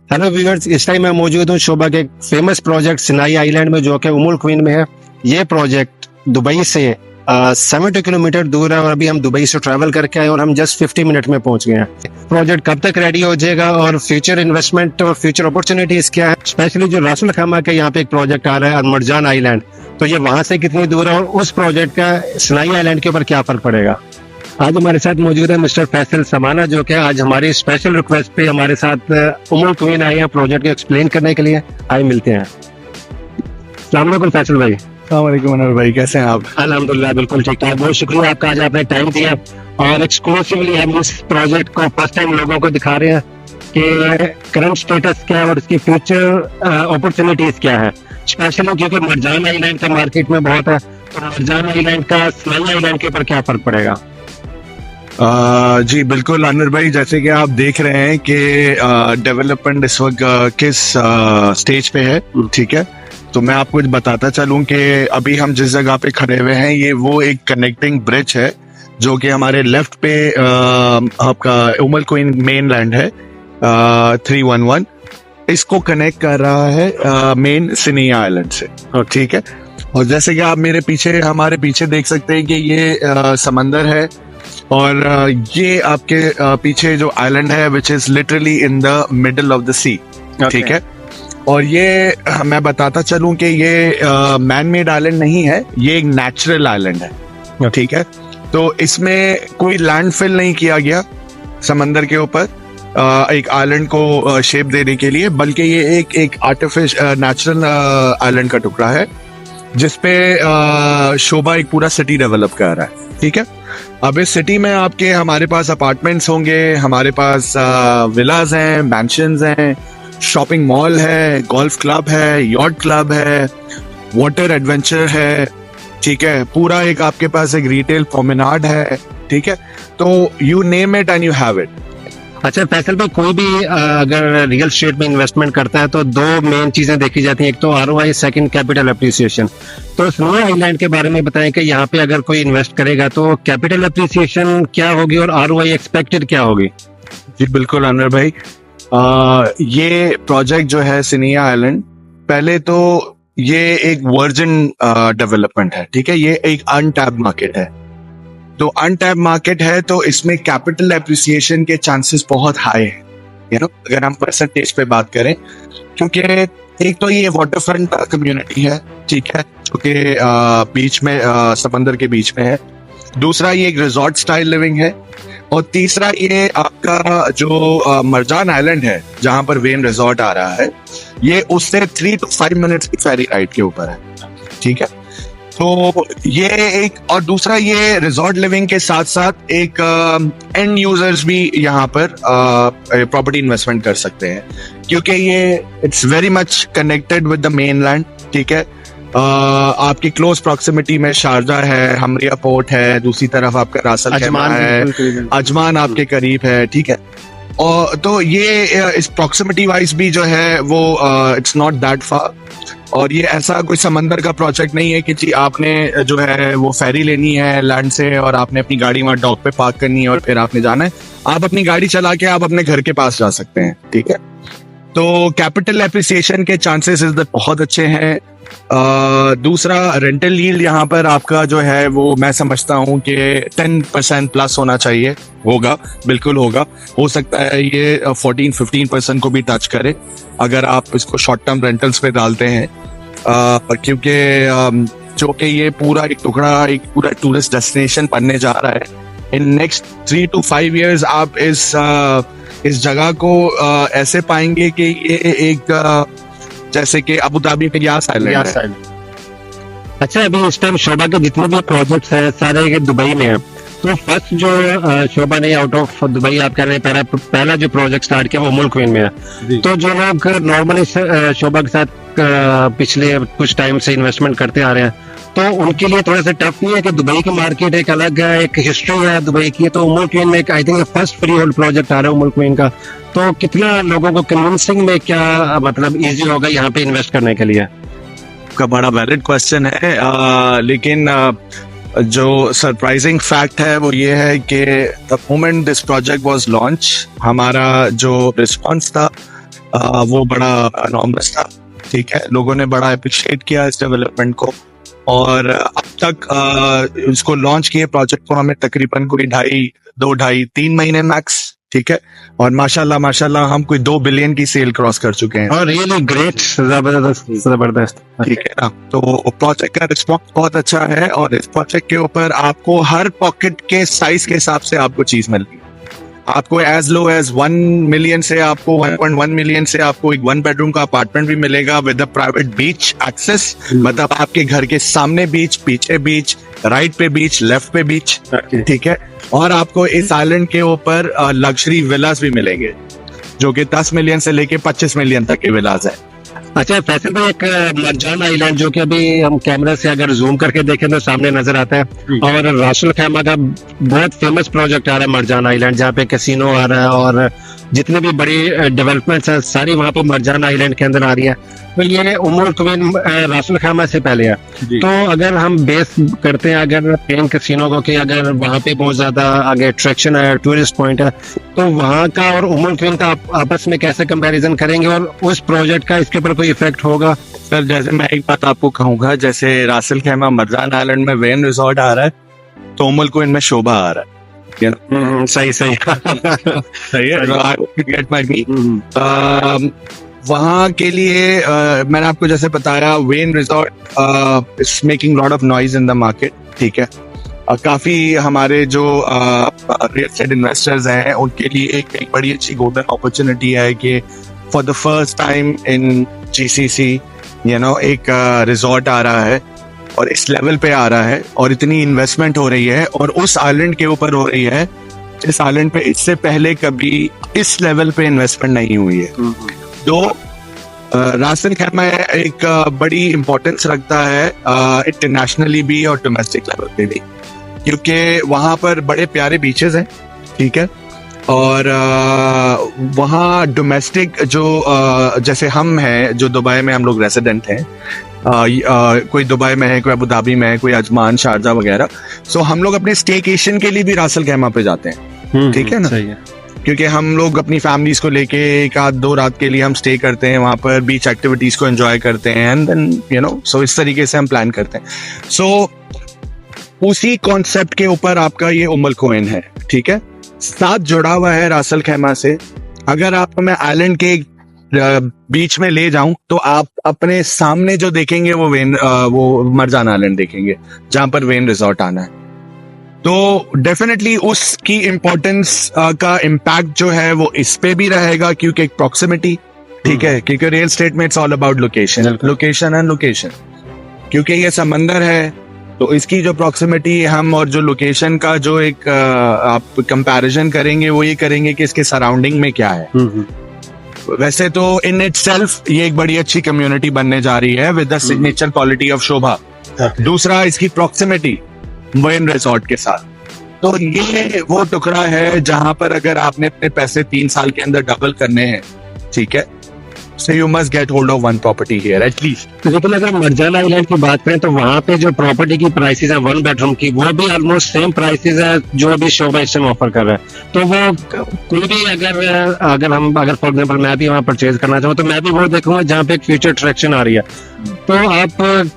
Hello viewers, इस time मैं मौजूद हूँ शोभा के एक फेमस प्रोजेक्ट सिनाई आइलैंड में जो कि उमुल क्वीन में है। ये प्रोजेक्ट दुबई से 70 किलोमीटर दूर है और अभी हम दुबई से ट्रैवल करके आए और हम जस्ट 50 मिनट में पहुंच गए हैं। प्रोजेक्ट कब तक रेडी हो जाएगा और फ्यूचर इन्वेस्टमेंट और फ्यूचर अपॉर्चुनिटीज क्या है, स्पेशली जो रासुल खैमा के यहाँ पे एक प्रोजेक्ट आ रहा है मरजान आइलैंड, तो ये वहां से कितनी दूर है और उस प्रोजेक्ट का सिनाई आइलैंड के ऊपर क्या फर्क पड़ेगा। आज हमारे साथ मौजूद है मिस्टर फैसल समाना, जो कि आज हमारी स्पेशल रिक्वेस्ट पे हमारे साथ उमुल क्वीन आए हैं प्रोजेक्ट को एक्सप्लेन करने के लिए। आए मिलते हैं। अस्सलाम वालेकुम फैसल भाई। अस्सलाम अनवर भाई, कैसे हैं आप? अल्हम्दुलिल्लाह बिल्कुल ठीक ठाक। बहुत शुक्रिया आपका, आज आपने टाइम दिया और एक्सक्लूसिवली हम इस प्रोजेक्ट को फर्स्ट टाइम लोगों को दिखा रहे हैं कि करंट स्टेटस क्या है और इसकी फ्यूचर अपॉर्चुनिटीज क्या है, स्पेशली क्योंकि मरजान आइलैंड का मार्केट में बहुत है, तो मरजान आइलैंड का सिनाई आइलैंड के ऊपर क्या फर्क पड़ेगा। जी बिल्कुल अनवर भाई, जैसे कि आप देख रहे हैं कि डेवलपमेंट इस वक्त किस स्टेज पे है, ठीक है। तो मैं आपको बताता चलूं कि अभी हम जिस जगह पे खड़े हुए हैं ये वो एक कनेक्टिंग ब्रिज है जो कि हमारे लेफ्ट पे आपका उमुल क्वीन मेन लैंड है 311, इसको कनेक्ट कर रहा है मेन सिनिया आइलैंड से, ठीक है। और जैसे कि आप हमारे पीछे देख सकते हैं कि ये समंदर है और ये आपके पीछे जो आइलैंड है which is literally in the middle of the sea, ठीक है। और ये मैं बताता चलूं कि ये मैन मेड आइलैंड नहीं है, ये एक नेचुरल आइलैंड है, ठीक है। तो इसमें कोई लैंडफिल नहीं किया गया समंदर के ऊपर एक आइलैंड को शेप देने के लिए, बल्कि ये एक आर्टिफिशियल नेचुरल आइलैंड का टुकड़ा है जिसपे शोभा एक पूरा सिटी डेवलप कर रहा है, ठीक है। अब इस सिटी में हमारे पास अपार्टमेंट्स होंगे, हमारे पास विलाज हैं, मैंशंस हैं, शॉपिंग मॉल है, गोल्फ क्लब है, यॉट क्लब है, वाटर एडवेंचर है, ठीक है। पूरा एक आपके पास एक रिटेल प्रोमेनाड है, ठीक है। तो you name it and you have it. अच्छा फैसल भाई, कोई भी अगर रियल एस्टेट में इन्वेस्टमेंट करता है तो दो मेन चीजें देखी जाती हैं, एक तो आरओआई, सेकंड कैपिटल एप्रिसिएशन। तो सिनाई आइलैंड के बारे में बताएं कि यहाँ पे अगर कोई इन्वेस्ट करेगा तो कैपिटल एप्रिसिएशन क्या होगी और आरओआई एक्सपेक्टेड क्या होगी। जी बिल्कुल अनवर भाई, ये प्रोजेक्ट जो है सिनिया आइलैंड, पहले तो ये एक वर्जिन डेवलपमेंट है, ठीक है। ये एक अनटैप्ड मार्केट है, तो अनटैप मार्केट है तो इसमें कैपिटल एप्रिसिएशन के चांसेस बहुत हाई है, यू नो, अगर हम परसेंटेज पे बात करें। क्योंकि एक तो ये वाटर फ्रंट कम्युनिटी है, ठीक है, जो कि बीच में समंदर के बीच में है। दूसरा ये एक रिजॉर्ट स्टाइल लिविंग है और तीसरा ये आपका जो मरजान आइलैंड है जहां पर वेन रिजॉर्ट आ रहा है, ये उससे 3 to 5 मिनट्स की फेरी राइड के ऊपर है, ठीक है। तो ये एक, और दूसरा ये रिजॉर्ट लिविंग के साथ साथ एक एंड यूजर्स भी यहाँ पर प्रॉपर्टी इन्वेस्टमेंट कर सकते हैं, क्योंकि ये it's very much connected with the main land, ठीक है। आपकी क्लोज प्रॉक्सिमिटी में शारजा है, हमरिया पोर्ट है, दूसरी तरफ आपका रासल खैमा है, अजमान आपके करीब है, ठीक है। और तो ये इस प्रॉक्सिमिटी वाइज भी जो है वो इट्स नॉट दैट फार, और ये ऐसा कोई समंदर का प्रोजेक्ट नहीं है कि जी आपने जो है वो फेरी लेनी है लैंड से और आपने अपनी गाड़ी वहां डॉक पे पार्क करनी है और फिर आपने जाना है। आप अपनी गाड़ी चला के आप अपने घर के पास जा सकते हैं, ठीक है। तो कैपिटल एप्रिसिएशन के चांसेस बहुत अच्छे हैं। दूसरा रेंटल यील्ड यहाँ पर आपका जो है वो मैं समझता हूँ कि 10% प्लस होना चाहिए, होगा, बिल्कुल होगा। हो सकता है ये 14-15% को भी टच करे अगर आप इसको शॉर्ट टर्म रेंटल्स पे डालते हैं, क्योंकि जो कि ये पूरा एक टुकड़ा एक पूरा टूरिस्ट डेस्टिनेशन बनने जा रहा है। इन नेक्स्ट 3 to 5 years आप इस जगह को ऐसे पाएंगे कि ये एक जैसे कि अबू धाबी में यास आइलैंड है। अच्छा, अभी इस टाइम शोभा के जितने भी प्रोजेक्ट्स हैं सारे दुबई में हैं, तो फर्स्ट जो शोभा ने आउट ऑफ दुबई आप कह रहे हैं पहला जो प्रोजेक्ट स्टार्ट किया वो उमुल क्वीन में है। तो जो लोग नॉर्मली शोभा के साथ पिछले कुछ टाइम से इन्वेस्टमेंट करते आ रहे हैं, तो उनके लिए थोड़ा सा टफ नहीं है कि दुबई की मार्केट एक अलग है, एक हिस्ट्री है दुबई की, तो उमुल क्वीन में I think first freehold project आ रहा है उमुल क्वीन का, तो कितना लोगों को कन्विंसिंग में क्या मतलब इजी होगा यहाँ पे इन्वेस्ट करने के लिए। का बड़ा वैलिड क्वेश्चन है, लेकिन जो सरप्राइजिंग फैक्ट है वो ये है कि the moment this project was launch, हमारा जो रिस्पांस था वो बड़ा enormous था, ठीक है। लोगों ने बड़ा अप्रिशिएट किया इस डेवलपमेंट को, और अब तक इसको लॉन्च किए प्रोजेक्ट को हमें तकरीबन कोई 2.5-3 महीने मैक्स, ठीक है। और माशाल्लाह हम कोई 2 बिलियन की सेल क्रॉस कर चुके हैं, और रियली ग्रेट, जबरदस्त। ठीक है ना। तो प्रोजेक्ट का रिस्पॉन्स बहुत अच्छा है, और इस प्रोजेक्ट के ऊपर आपको हर पॉकेट के साइज के हिसाब से आपको चीज मिलती है। आपको एज लो एज 1 मिलियन से आपको 1.1 मिलियन से आपको एक 1 बेडरूम का अपार्टमेंट भी मिलेगा with a private beach access, मतलब आपके घर के सामने बीच, पीछे बीच, राइट पे बीच, लेफ्ट पे बीच, ठीक है। और आपको इस आइलैंड के ऊपर लग्जरी विलास भी मिलेंगे, जो कि 10 मिलियन से लेके 25 मिलियन तक के विलास है। अच्छा फैसल भाई, एक मरजान आइलैंड जो कि अभी हम कैमरा से अगर जूम करके देखें तो सामने नजर आता है, और रासुल खैमा का बहुत फेमस प्रोजेक्ट आ रहा है मरजान आइलैंड, जहाँ पे कैसीनो आ रहा है और जितने भी बड़ी डेवलपमेंट्स हैं सारी वहाँ पे मरजान आइलैंड के अंदर आ रही है। तो ये उमुल क्वीन रासुल खैमा से पहले है। तो अगर हम बेस करते हैं अगर पेन कैसीनो को कि अगर वहाँ पे बहुत ज्यादा आगे अट्रैक्शन है, टूरिस्ट पॉइंट है, तो वहाँ का और उमुल क्वीन का आपस में कैसे कंपैरिजन करेंगे, और उस प्रोजेक्ट का इसके ऊपर कोई इफेक्ट होगा? सर जैसे मैं एक बात आपको कहूंगा, जैसे रासुल खैमा मरजान आइलैंड में वेन रिजॉर्ट आ रहा है, तो उमुल क्वीन में शोभा आ रहा है। सही सही है, गेट माय मीन। वहाँ के लिए मैंने आपको जैसे बताया, when resort is making lot of noise in the market, ठीक है। काफी हमारे जो रियल एस्टेट इन्वेस्टर्स हैं उनके लिए एक बड़ी अच्छी गोल्डन अपॉर्चुनिटी है कि for the first time in GCC एक रिजॉर्ट आ रहा है, और इस लेवल पे आ रहा है, और इतनी इन्वेस्टमेंट हो रही है, और उस आइलैंड के ऊपर हो रही है इस आइलैंड पे इससे पहले कभी इस लेवल पे इन्वेस्टमेंट नहीं हुई है। तो रासुल खैमा एक बड़ी इम्पोर्टेंस रखता है इंटरनेशनली भी और डोमेस्टिक लेवल पे भी, क्योंकि वहाँ पर बड़े प्यारे बीचेस हैं, ठीक है। और वहाँ डोमेस्टिक जो जैसे हम हैं, जो दुबई में हम लोग रेसिडेंट हैं, कोई दुबई में है, कोई अबू धाबी में है, कोई अजमान, शारजा वगैरह, सो हम लोग अपने स्टेकेशन के लिए भी रासुल खैमा पे जाते हैं, ठीक है ना। सही है। क्योंकि हम लोग अपनी फैमिलीज को लेके 1-2 रात के लिए हम स्टे करते हैं वहां पर, बीच एक्टिविटीज को एंजॉय करते हैं, एंड देन सो इस तरीके से हम प्लान करते हैं। सो उसी कॉन्सेप्ट के ऊपर आपका ये उमुल क्वीन है, ठीक है, साथ जुड़ा हुआ है रासुल खैमा से। अगर आप मैं आइलैंड के बीच में ले जाऊं तो आप अपने सामने जो देखेंगे वो मरजान आइलैंड देखेंगे, जहां पर वेन रिजॉर्ट आना है। तो डेफिनेटली उसकी इम्पोर्टेंस का इम्पैक्ट जो है वो इस पे भी रहेगा, क्योंकि एक प्रॉक्सिमिटी, ठीक है, क्योंकि रियल एस्टेट में it's all about location, location and location. क्योंकि ये समंदर है तो इसकी जो प्रॉक्सिमिटी हम और जो लोकेशन का जो एक आप कंपैरिजन करेंगे, वो ये करेंगे कि इसके सराउंडिंग में क्या है। वैसे तो इन इटसेल्फ ये एक बड़ी अच्छी कम्युनिटी बनने जा रही है with the signature quality of Sobha. दूसरा इसकी प्रॉक्सिमिटी वेन रिजॉर्ट के साथ, तो ये वो टुकड़ा है जहां पर अगर आपने अपने पैसे 3 साल के अंदर डबल करने हैं, ठीक है, so you must get hold of one property here at least। लेकिन अगर मरजान आइलैंड की बात करें तो वहाँ पे जो प्रॉपर्टी की प्राइसेस है 1 बेडरूम की, वो भी ऑलमोस्ट सेम प्राइसेस है जो अभी शोभा इस टाइम ऑफर कर रहा है। तो वो कोई भी अगर फॉर एग्जांपल मैं भी वहाँ परचेज करना चाहूँ तो मैं भी वो देखूंगा जहाँ पे एक फ्यूचर अट्रैक्शन आ रही है। तो आप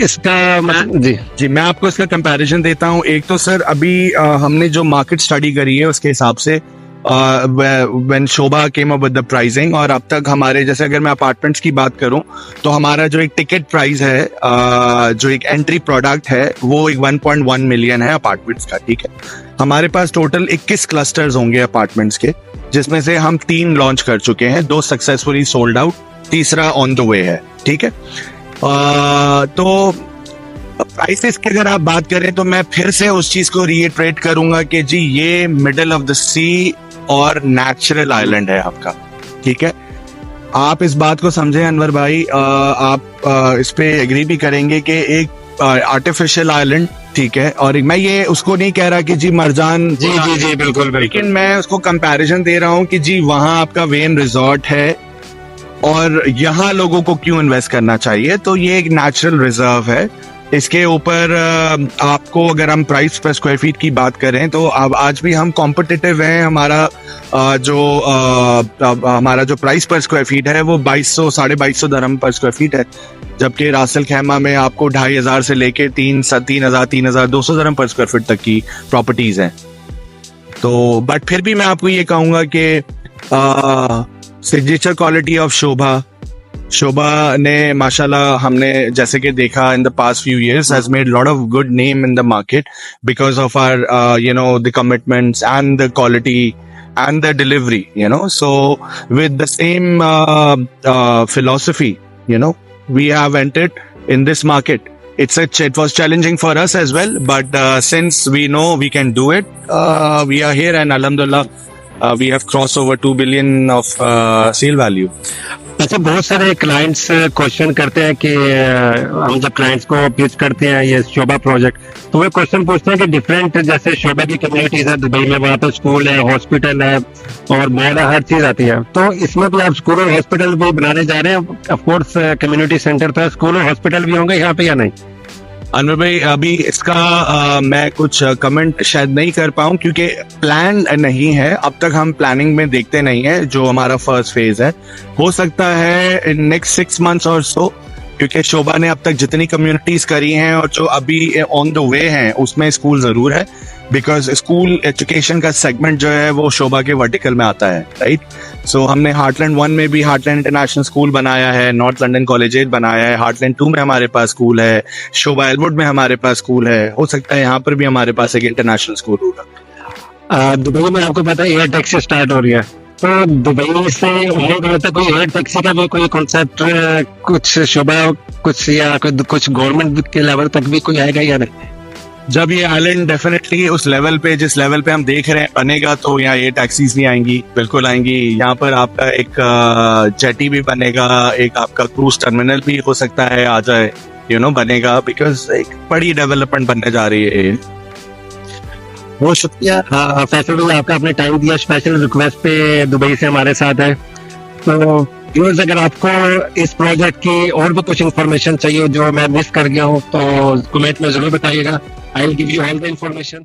इसका जी मैं आपको इसका कंपैरिजन देता हूँ। एक तो सर अभी हमने जो मार्केट स्टडी करी है उसके हिसाब से when Shobha came up with the pricing, और अब तक हमारे जैसे अगर मैं अपार्टमेंट्स की बात करूं तो हमारा जो एक टिकट प्राइस है, जो एक एंट्री प्रोडक्ट है, वो एक 1.1 मिलियन है अपार्टमेंट्स का, ठीक है। हमारे पास टोटल 21 क्लस्टर्स होंगे अपार्टमेंट्स के, जिसमें से हम 3 लॉन्च कर चुके हैं, 2 सक्सेसफुली सोल्ड आउट, तीसरा ऑन द वे है, ठीक है। तो प्राइसेस की अगर आप बात करें तो मैं फिर से उस चीज को रीइटरेट करूंगा कि जी ये मिडल ऑफ द सी और नेचुरल आइलैंड है आपका, ठीक है। आप इस बात को समझे अनवर भाई, आप इस पे एग्री भी करेंगे कि एक आर्टिफिशियल आइलैंड, ठीक है, और मैं ये उसको नहीं कह रहा कि जी मरजान, जी बिल्कुल, लेकिन मैं उसको कंपैरिजन दे रहा हूँ कि जी वहां आपका वेन रिजॉर्ट है और यहाँ लोगों को क्यों इन्वेस्ट करना चाहिए। तो ये एक नेचुरल रिजर्व है इसके ऊपर आपको अगर हम प्राइस पर स्क्वायर फीट की बात करें तो अब आज भी हम कॉम्पिटिटिव हैं। हमारा जो प्राइस पर स्क्वायर फीट है वो 2200-2250 दरहम पर स्क्वायर फीट है, जबकि रासल खैमा में आपको 2500 से लेके 3,000-3,200 दरहम पर स्क्वायर फीट तक की प्रॉपर्टीज हैं। तो बट फिर भी मैं आपको ये कहूंगा कि सिग्नेचर क्वालिटी ऑफ शोभा ने माशाल्लाह हमने जैसे कि देखा in the past few years has made lot of good name in the market because of our the commitments and the quality and the delivery, so with the same philosophy, we have entered in this market. It was challenging for us as well, but since we know we can do it, we are here and alhamdulillah we have crossed over 2 billion of sale value. अच्छा, बहुत सारे clients question करते हैं कि हम जब clients को pitch करते हैं ये शोभा प्रोजेक्ट, तो वे क्वेश्चन पूछते हैं कि डिफरेंट जैसे शोभा की कम्युनिटीज है दुबई में, वहाँ पे स्कूल है, हॉस्पिटल है और मेरा हर चीज आती है, तो इसमें भी आप स्कूल और हॉस्पिटल भी बनाने जा रहे हैं? ऑफकोर्स कम्युनिटी सेंटर तो स्कूल और हॉस्पिटल भी होंगे यहाँ पे या नहीं? अनवर भाई, अभी इसका मैं कुछ कमेंट शायद नहीं कर पाऊं क्योंकि प्लान नहीं है। अब तक हम प्लानिंग में देखते नहीं है, जो हमारा फर्स्ट फेज है। हो सकता है इन नेक्स्ट 6 months और सो, क्योंकि शोभा ने अब तक जितनी कम्युनिटीज करी हैं और जो अभी ऑन द वे हैं उसमें स्कूल जरूर है, बिकॉज स्कूल एजुकेशन का सेगमेंट जो है वो शोभा के वर्टिकल में आता है, राइट। सो हमने हार्टलैंड 1 में भी हार्टलैंड इंटरनेशनल स्कूल बनाया है, नॉर्थ लंदन कॉलेजिएट बनाया है, हार्टलैंड 2 में हमारे पास स्कूल है, शोभा एलवुड में हमारे पास स्कूल है। हो सकता है यहाँ पर भी हमारे पास एक इंटरनेशनल स्कूल होगा। दुबई में आपको पता है एयर टैक्सी स्टार्ट हो रही है, तो दुबई से उम्मीद तक कोई एयर टैक्सी का भी कोई कॉन्सेप्ट कुछ शोभा कुछ या कुछ गवर्नमेंट के लेवल तक भी कोई आएगा या नहीं? जब ये आइलैंड डेफिनेटली उस लेवल पे जिस लेवल पे हम देख रहे हैं बनेगा तो यहाँ ये टैक्सीज भी आएंगी, बिल्कुल आएंगी। यहाँ पर आपका एक जेटी भी बनेगा, एक आपका क्रूज टर्मिनल भी हो सकता है आ जाए, बनेगा, बिकॉज एक बड़ी डेवलपमेंट बनने जा रही है। बहुत शुक्रिया फैसल भाई, आपका अपने टाइम दिया, स्पेशल रिक्वेस्ट पे दुबई से हमारे साथ है। तो व्यूअर्स, अगर आपको इस प्रोजेक्ट की और भी कुछ इन्फॉर्मेशन चाहिए जो मैं मिस कर गया हूँ तो कमेंट में जरूर बताइएगा। I will give you all the information.